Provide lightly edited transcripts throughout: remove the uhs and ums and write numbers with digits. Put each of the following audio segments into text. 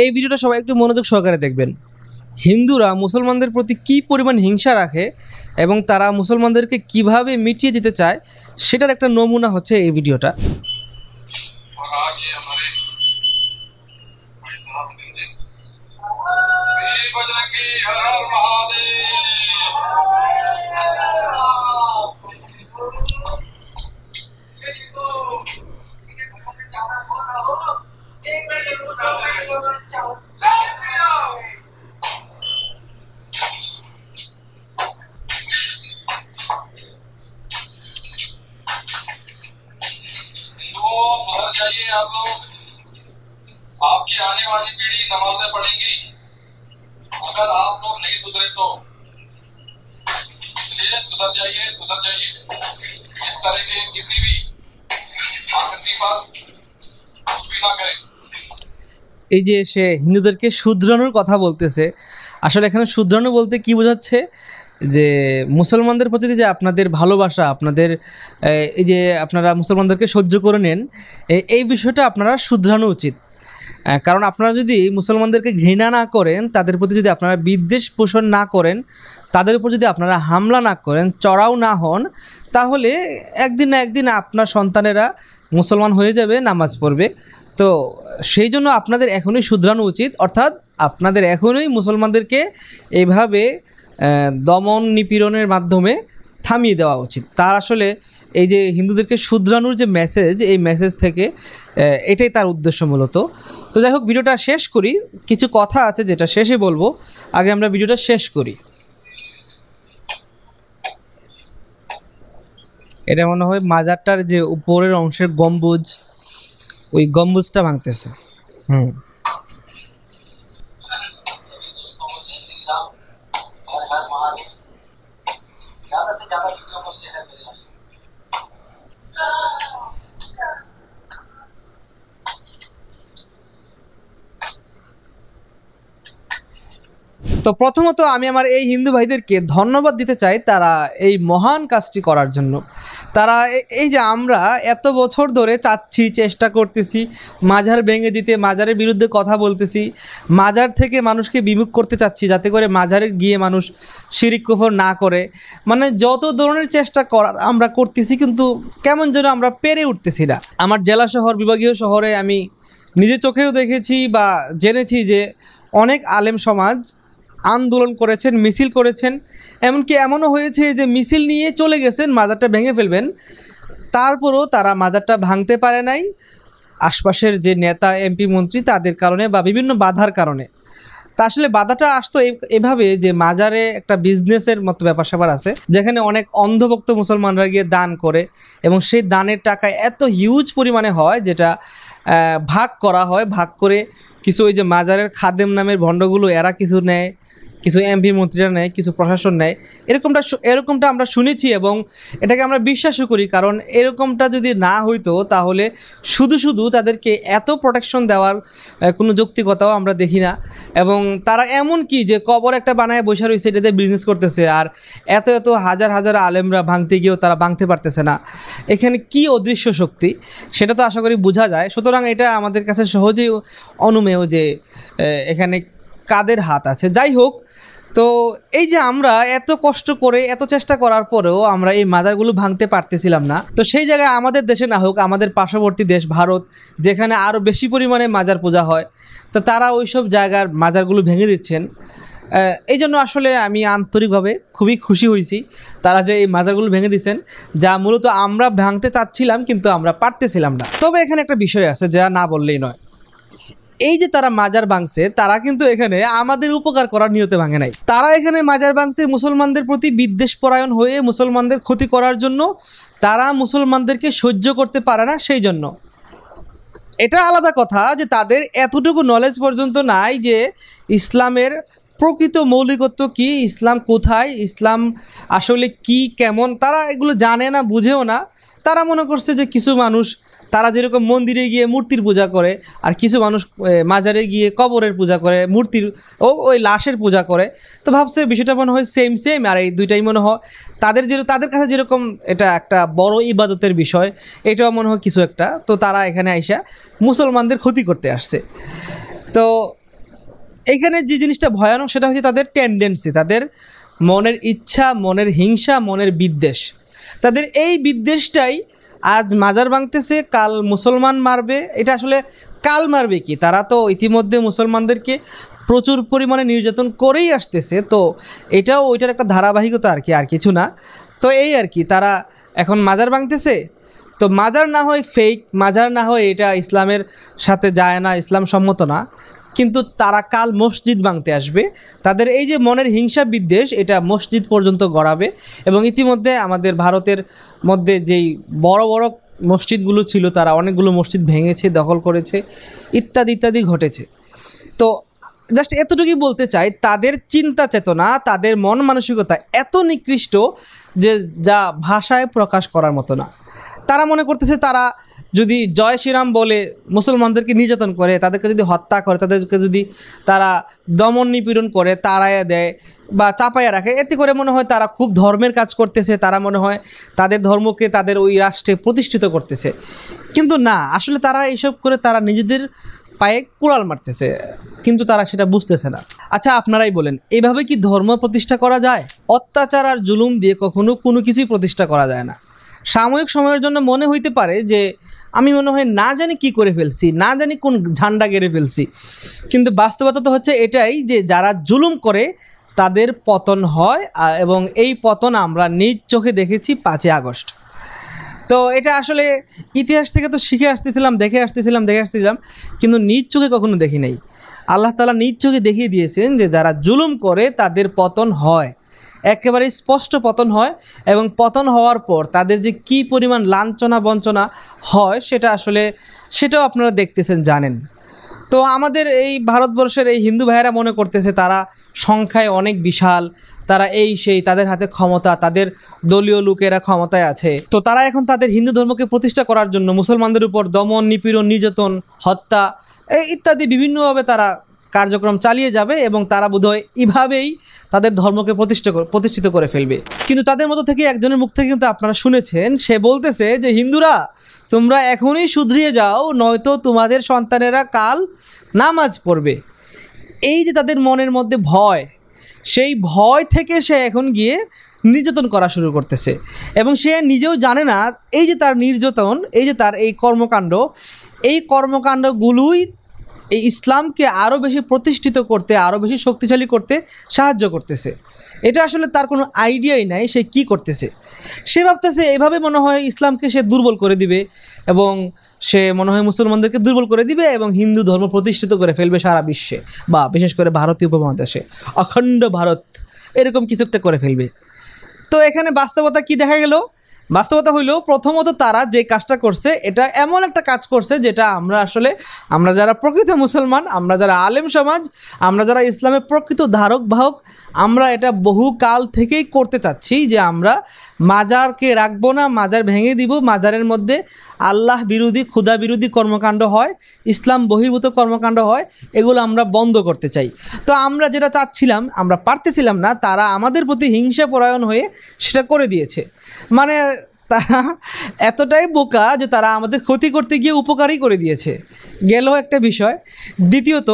এই ভিডিওটা সবাই একটু মনোযোগ সহকারে দেখবেন। হিন্দুরা মুসলমানদের প্রতি কী পরিমাণ হিংসা রাখে এবং তারা মুসলমানদেরকে কিভাবে মিটিয়ে দিতে চায় সেটার একটা নমুনা হচ্ছে এই ভিডিওটা। सुधर जाइए आप लोग, आपकी आने वाली पीढ़ी नमाजें पढ़ेगी अगर आप लोग नहीं सुधरे तो, इसलिए सुधर जाइए इस तरह के किसी भी आकृति पर कुछ भी ना करें। এই যে সে হিন্দুদেরকে শুধরানোর কথা বলতেছে, আসলে এখানে শুধরানো বলতে কি বোঝাচ্ছে যে মুসলমানদের প্রতি যে আপনাদের ভালোবাসা, আপনাদের এই যে আপনারা মুসলমানদেরকে সহ্য করে নেন, এই বিষয়টা আপনারা শুধরানো উচিত। কারণ আপনারা যদি মুসলমানদেরকে ঘৃণা না করেন, তাদের প্রতি যদি আপনারা বিদ্বেষ পোষণ না করেন, তাদের উপর যদি আপনারা হামলা না করেন, চড়াও না হন, তাহলে একদিন না একদিন আপনার সন্তানেরা মুসলমান হয়ে যাবে, নামাজ পড়বে। তো সেই জন্য আপনাদের এখনই শুধরানো উচিত, অর্থাৎ আপনাদের এখনই মুসলমানদেরকে এইভাবে দমন নিপীড়নের মাধ্যমে থামিয়ে দেওয়া উচিত। তার আসলে এই যে হিন্দুদেরকে শুধরানোর যে মেসেজ, এই মেসেজ থেকে এটাই তার উদ্দেশ্য মূলত। তো যাই হোক, ভিডিওটা শেষ করি। কিছু কথা আছে যেটা শেষে বলবো, আগে আমরা ভিডিওটা শেষ করি। এটা মনে হয় মাজারটার যে উপরের অংশের গম্বুজ, ওই গম্বুজটা ভাঙতেছে। তো প্রথমত আমি আমার এই হিন্দু ভাইদেরকে ধন্যবাদ দিতে চাই, তারা এই মহান কাজটি করার জন্য। তারা এই যে আমরা এত বছর ধরে চাচ্ছি, চেষ্টা করতেছি মাজার ভেঙে দিতে, মাজারের বিরুদ্ধে কথা বলতেছি, মাজার থেকে মানুষকে বিমুখ করতে চাচ্ছি যাতে করে মাজারে গিয়ে মানুষ শিরিক কুফর না করে, মানে যত ধরনের চেষ্টা করার আমরা করতেছি, কিন্তু কেমন যেন আমরা পেরে উঠতেছি না। আমার জেলা শহর, বিভাগীয় শহরে আমি নিজে চোখেও দেখেছি বা জেনেছি যে অনেক আলেম সমাজ আন্দোলন করেছেন, মিছিল করেছেন, এমনকি এমনও হয়েছে যে মিছিল নিয়ে চলে গেছেন মাজারটা ভেঙে ফেলবেন, তারপরও তারা মাজারটা ভাঙতে পারে নাই আশপাশের যে নেতা, এমপি, মন্ত্রী তাদের কারণে বা বিভিন্ন বাধার কারণে। তা আসলে বাধাটা আসতো এভাবে যে মাজারে একটা বিজনেসের মতো ব্যাপার স্যাপার আছে, যেখানে অনেক অন্ধভক্ত মুসলমানরা গিয়ে দান করে এবং সেই দানের টাকা এত হিউজ পরিমাণে হয় যেটা ভাগ করা হয়। ভাগ করে কিছু ওই যে মাজারের খাদেম নামের ভণ্ডগুলো এরা কিছু নেয়, কিছু এমপি মন্ত্রীরা নেয়, কিছু প্রশাসন নেয়। এরকমটা আমরা শুনেছি এবং এটাকে আমরা বিশ্বাসও করি। কারণ এরকমটা যদি না হইতো তাহলে শুধু তাদেরকে এত প্রোটেকশন দেওয়ার কোনো যৌক্তিকতাও আমরা দেখি না। এবং তারা এমন কি যে কবর একটা বানায় বসে রয়েছে, এটাতে বিজনেস করতেছে, আর এত হাজার হাজার আলেমরা ভাঙতে গিয়েও তারা ভাঙতে পারতেছে না। এখানে কি অদৃশ্য শক্তি সেটা তো আশা করি বোঝা যায়। সুতরাং এটা আমাদের কাছে সহজেই অনুমেয় যে এখানে কাদের হাত আছে। যাই হোক, তো এই যে আমরা এত কষ্ট করে এত চেষ্টা করার পরেও আমরা এই মাজারগুলো ভাঙতে পারতেছিলাম না, তো সেই জায়গায় আমাদের দেশে না হোক, আমাদের পার্শ্ববর্তী দেশ ভারত, যেখানে আরও বেশি পরিমাণে মাজার পূজা হয়, তো তারা ওই সব জায়গার মাজারগুলো ভেঙে দিচ্ছেন। এই জন্য আসলে আমি আন্তরিকভাবে খুবই খুশি হয়েছি তারা যে এই মাজারগুলো ভেঙে দিচ্ছেন, যা মূলত আমরা ভাঙতে চাচ্ছিলাম কিন্তু আমরা পারতেছিলাম না। তবে এখানে একটা বিষয় আছে যা না বললেই নয়। এই যে তারা মাজার ভাঙছে, তারা কিন্তু এখানে আমাদের উপকার করার নিয়তে ভাঙে নাই। তারা এখানে মাজার ভাঙছে মুসলমানদের প্রতি বিদ্বেষ পরায়ণ হয়ে, মুসলমানদের ক্ষতি করার জন্য। তারা মুসলমানদেরকে সহ্য করতে পারে না, সেই জন্য। এটা আলাদা কথা যে তাদের এতটুকু নলেজ পর্যন্ত নাই যে ইসলামের প্রকৃত মৌলিকত্ব কি, ইসলাম কোথায়, ইসলাম আসলে কি, কেমন, তারা এগুলো জানে না, বুঝেও না। তারা মনে করছে যে কিছু মানুষ তারা যেরকম মন্দিরে গিয়ে মূর্তির পূজা করে, আর কিছু মানুষ মাজারে গিয়ে কবরের পূজা করে, মূর্তির ওই লাশের পূজা করে। তো ভাবছে বিষয়টা মনে হয় সেম, আর এই দুইটাই মনে হয় তাদের কাছে যেরকম এটা একটা বড় ইবাদতের বিষয়, এটাও মনে হয় কিছু একটা। তো তারা এখানে আইসা মুসলমানদের ক্ষতি করতে আসছে। তো এইখানে যে জিনিসটা ভয়ানক সেটা হচ্ছে তাদের টেন্ডেন্সি, তাদের মনের ইচ্ছা, মনের হিংসা, মনের বিদ্বেষ। তাদের এই বিদ্বেষটাই আজ মাজার ভাঙতেছে, কাল মুসলমান মারবে। এটা আসলে কাল মারবে কি, তারা তো ইতিমধ্যে মুসলমানদেরকে প্রচুর পরিমাণে নির্যাতন করেই আসতেছে। তো এটাও ওইটার একটা ধারাবাহিকতা আর কি, আর কিছু না। তো এই আর কি, তারা এখন মাজার ভাঙতেছে। তো মাজার না হয় ফেক, মাজার না হয় এটা ইসলামের সাথে যায় না, ইসলাম সম্মত না, কিন্তু তারা কাল মসজিদ ভাঙতে আসবে। তাদের এই যে মনের হিংসা বিদ্বেষ, এটা মসজিদ পর্যন্ত গড়াবে। এবং ইতিমধ্যে আমাদের ভারতের মধ্যে যেই বড় বড় মসজিদগুলো ছিল, তারা অনেকগুলো মসজিদ ভেঙেছে, দখল করেছে, ইত্যাদি ইত্যাদি ঘটেছে। তো জাস্ট এতটুকুই বলতে চাই, তাদের চিন্তা চেতনা, তাদের মন মানসিকতা এত নিকৃষ্ট যে যা ভাষায় প্রকাশ করার মতো না। তারা মনে করতেছে তারা যদি জয় শ্রীরাম বলে মুসলমানদেরকে নির্যাতন করে, তাদেরকে যদি হত্যা করে, তাদেরকে যদি তারা দমন নিপীড়ন করে, তাড়াইয়া দেয় বা চাপাইয়া রাখে, এতে করে মনে হয় তারা খুব ধর্মের কাজ করতেছে, তারা মনে হয় তাদের ধর্মকে তাদের ওই রাষ্ট্রে প্রতিষ্ঠিত করতেছে। কিন্তু না, আসলে তারা এইসব করে তারা নিজেদের পায়ে কুড়াল মারতেছে, কিন্তু তারা সেটা বুঝতেছে না। আচ্ছা, আপনারাই বলেন, এইভাবে কি ধর্ম প্রতিষ্ঠা করা যায়? অত্যাচার আর জুলুম দিয়ে কখনো কোনো কিছুই প্রতিষ্ঠা করা যায় না। সাময়িক সময়ের জন্য মনে হইতে পারে যে আমি মনে হয় না জানি কি করে ফেলছি, না জানি কোন ঝান্ডা গেড়ে ফেলছি, কিন্তু বাস্তবতা তো হচ্ছে এটাই যে যারা জুলুম করে তাদের পতন হয়। এবং এই পতন আমরা নিজ চোখে দেখেছি 5ই আগস্ট। তো এটা আসলে ইতিহাস থেকে তো শিখে আসতেছিলাম, দেখে আসতেছিলাম, কিন্তু নিজ চোখে কখনো দেখি নাই। আল্লাহ তাআলা নিজ চোখে দেখিয়ে দিয়েছেন যে যারা জুলুম করে তাদের পতন হয়, একেবারে স্পষ্ট পতন হয়। এবং পতন হওয়ার পর তাদের যে কী পরিমাণ লাঞ্ছনা বঞ্চনা হয় সেটাও আপনারা দেখতেছেন, জানেন। তো আমাদের এই ভারতবর্ষের এই হিন্দু ভাইয়েরা মনে করতেছে তারা সংখ্যায় অনেক বিশাল, তারা এই সেই, তাদের হাতে ক্ষমতা, তাদের দলীয় লোকেরা ক্ষমতায় আছে। তো তারা এখন তাদের হিন্দু ধর্মকে প্রতিষ্ঠা করার জন্য মুসলমানদের উপর দমন, নিপীড়ন, নির্যাতন, হত্যা ইত্যাদি বিভিন্নভাবে তারা কার্যক্রম চালিয়ে যাবে এবং তারা বোধহয় এভাবেই তাদের ধর্মকে প্রতিষ্ঠিত করে ফেলবে। কিন্তু তাদের মধ্যে থেকে একজনের মুখ থেকে কিন্তু আপনারা শুনেছেন, সে বলতেছে যে হিন্দুরা তোমরা এখনই শুধরিয়ে যাও, নয়তো তোমাদের সন্তানেরা কাল নামাজ পড়বে। এই যে তাদের মনের মধ্যে ভয়, সেই ভয় থেকে সে এখন গিয়ে নির্যাতন করা শুরু করতেছে। এবং সে নিজেও জানে না এই যে তার নির্যাতন, এই যে তার এই কর্মকাণ্ডগুলোই এই ইসলামকে আরও বেশি প্রতিষ্ঠিত করতে, আরও বেশি শক্তিশালী করতে সাহায্য করতেছে। এটা আসলে তার কোনো আইডিয়াই নাই সে কি করতেছে। সে ভাবতেছে এভাবে মনে হয় ইসলামকে সে দুর্বল করে দিবে, এবং সে মনে হয় মুসলমানদেরকে দুর্বল করে দিবে এবং হিন্দু ধর্ম প্রতিষ্ঠিত করে ফেলবে সারা বিশ্বে, বা বিশেষ করে ভারতীয় উপমহাদেশে, অখণ্ড ভারত এরকম কিছু একটা করে ফেলবে। তো এখানে বাস্তবতা কি দেখা গেল? বাস্তবতা হইল, প্রথমত তারা যে কাজটা করছে এটা এমন একটা কাজ করছে যেটা আমরা যারা প্রকৃত মুসলমান, আমরা যারা আলেম সমাজ, আমরা যারা ইসলামের প্রকৃত ধারক বাহক, আমরা এটা বহু কাল থেকেই করতে চাচ্ছি যে আমরা মাজারকে রাখবো না, মাজার ভেঙে দিব। মাজারের মধ্যে আল্লাহ বিরোধী, খুদা বিরোধী কর্মকাণ্ড হয়, ইসলাম বহির্ভূত কর্মকাণ্ড হয়, এগুলো আমরা বন্ধ করতে চাই। তো আমরা যেটা চাচ্ছিলাম, আমরা পারতেছিলাম না, তারা আমাদের প্রতি হিংসা পরায়ণ হয়ে সেটা করে দিয়েছে। মানে তারা এতটাই বোকা যে তারা আমাদের ক্ষতি করতে গিয়ে উপকারই করে দিয়েছে, গেল একটা বিষয়। দ্বিতীয়ত,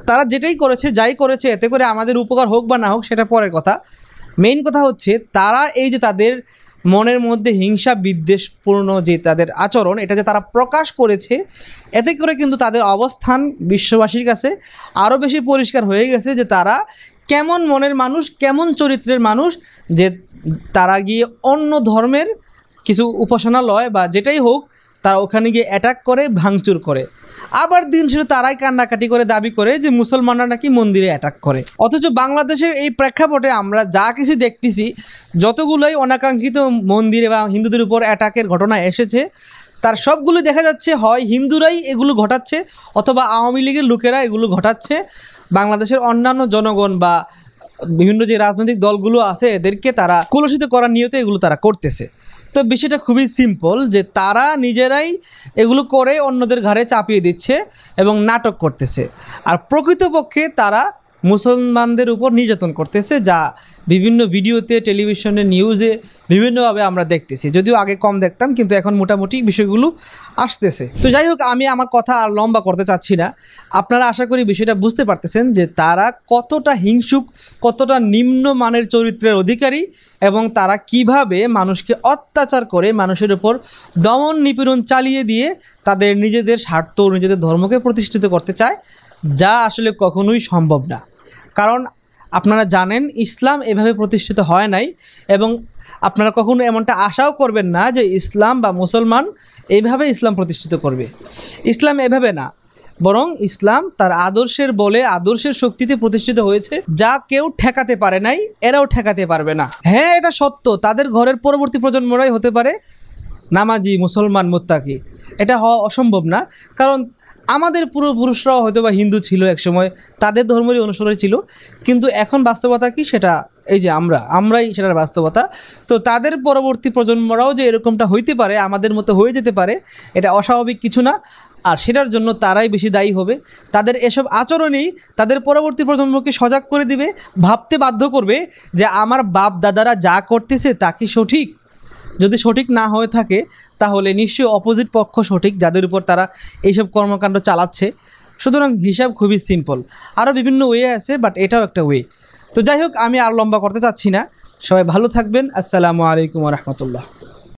তারা যেটাই করেছে, যাই করেছে, এতে করে আমাদের উপকার হোক বা না হোক সেটা পরের কথা। মেইন কথা হচ্ছে তারা এই যে তাদের মনের মধ্যে হিংসা বিদ্বেষপূর্ণ যে তাদের আচরণ, এটা যে তারা প্রকাশ করেছে, এতে করে কিন্তু তাদের অবস্থান বিশ্ববাসীর কাছে আরও বেশি পরিষ্কার হয়ে গেছে যে তারা কেমন মনের মানুষ, কেমন চরিত্রের মানুষ, যে তারা গিয়ে অন্য ধর্মের কিছু উপাসনালয় বা যেটাই হোক, তারা ওখানে গিয়ে অ্যাটাক করে, ভাঙচুর করে। আবার দিন শেষে তারাই কান্নাকাটি করে দাবি করে যে মুসলমানরা নাকি মন্দিরে অ্যাটাক করে। অথচ বাংলাদেশের এই প্রেক্ষাপটে আমরা যা কিছু দেখতেছি, যতগুলোই অনাকাঙ্ক্ষিত মন্দিরে বা হিন্দুদের উপর অ্যাটাকের ঘটনা এসেছে, তার সবগুলো দেখা যাচ্ছে হয় হিন্দুরাই এগুলো ঘটাচ্ছে, অথবা আওয়ামী লীগের লোকেরা এগুলো ঘটাচ্ছে। বাংলাদেশের অন্যান্য জনগণ বা বিভিন্ন যে রাজনৈতিক দলগুলো আছে, এদেরকে তারা কলুষিত করার নিয়তে এগুলো তারা করতেছে। তো বিষয়টা খুবই সিম্পল, যে তারা নিজেরাই এগুলো করে অন্যদের ঘাড়ে চাপিয়ে দিচ্ছে এবং নাটক করতেছে। আর প্রকৃতপক্ষে তারা মুসলমানদের উপর নির্যাতন করতেছে, যা বিভিন্ন ভিডিওতে, টেলিভিশনে, নিউজে বিভিন্নভাবে আমরা দেখতেছি। যদিও আগে কম দেখতাম, কিন্তু এখন মোটামুটি বিষয়গুলো আসতেছে। তো যাই হোক, আমি আমার কথা আর লম্বা করতে চাচ্ছি না। আপনারা আশা করি বিষয়টা বুঝতে পারতেছেন যে তারা কতটা হিংসুক, কতটা নিম্নমানের চরিত্রের অধিকারী, এবং তারা কিভাবে মানুষকে অত্যাচার করে, মানুষের উপর দমন নিপীড়ন চালিয়ে দিয়ে তাদের নিজেদের স্বার্থ, নিজেদের ধর্মকে প্রতিষ্ঠিত করতে চায়, যা আসলে কখনোই সম্ভব না। কারণ আপনারা জানেন ইসলাম এভাবে প্রতিষ্ঠিত হয় নাই, এবং আপনারা কখনো এমনটা আশাও করবেন না যে ইসলাম বা মুসলমান এইভাবে ইসলাম প্রতিষ্ঠিত করবে। ইসলাম এভাবে না, বরং ইসলাম তার আদর্শের বলে, আদর্শের শক্তিতে প্রতিষ্ঠিত হয়েছে, যা কেউ ঠেকাতে পারে নাই, এরাও ঠেকাতে পারবে না। হ্যাঁ, এটা সত্য, তাদের ঘরের পরবর্তী প্রজন্মরাই হতে পারে নামাজি, মুসলমান, মুত্তাকি। এটা হওয়া অসম্ভব না, কারণ আমাদের পূর্বপুরুষরাও হয়তো বা হিন্দু ছিল একসময়, তাদের ধর্মেরই অনুসরণ ছিল, কিন্তু এখন বাস্তবতা কি, সেটা এই যে আমরাই সেটার বাস্তবতা। তো তাদের পরবর্তী প্রজন্মরাও যে এরকমটা হইতে পারে, আমাদের মতো হয়ে যেতে পারে, এটা অস্বাভাবিক কিছু না। আর সেটার জন্য তারাই বেশি দায়ী হবে। তাদের এসব আচরণেই তাদের পরবর্তী প্রজন্মকে সজাগ করে দিবে, ভাবতে বাধ্য করবে যে আমার বাপ দাদারা যা করতেছে তা কি সঠিক। যদি সঠিক না হয়ে থাকে, তাহলে নিশ্চয়ই অপোজিট পক্ষ সঠিক, যাদের উপর তারা এইসব কর্মকাণ্ড চালাচ্ছে। সুতরাং হিসাব খুবই সিম্পল। আরও বিভিন্ন ওয়ে আছে, বাট এটাও একটা ওয়ে। তো যাই হোক, আমি আর লম্বা করতে চাচ্ছি না। সবাই ভালো থাকবেন। আসসালামু আলাইকুম ওয়া রাহমাতুল্লাহ।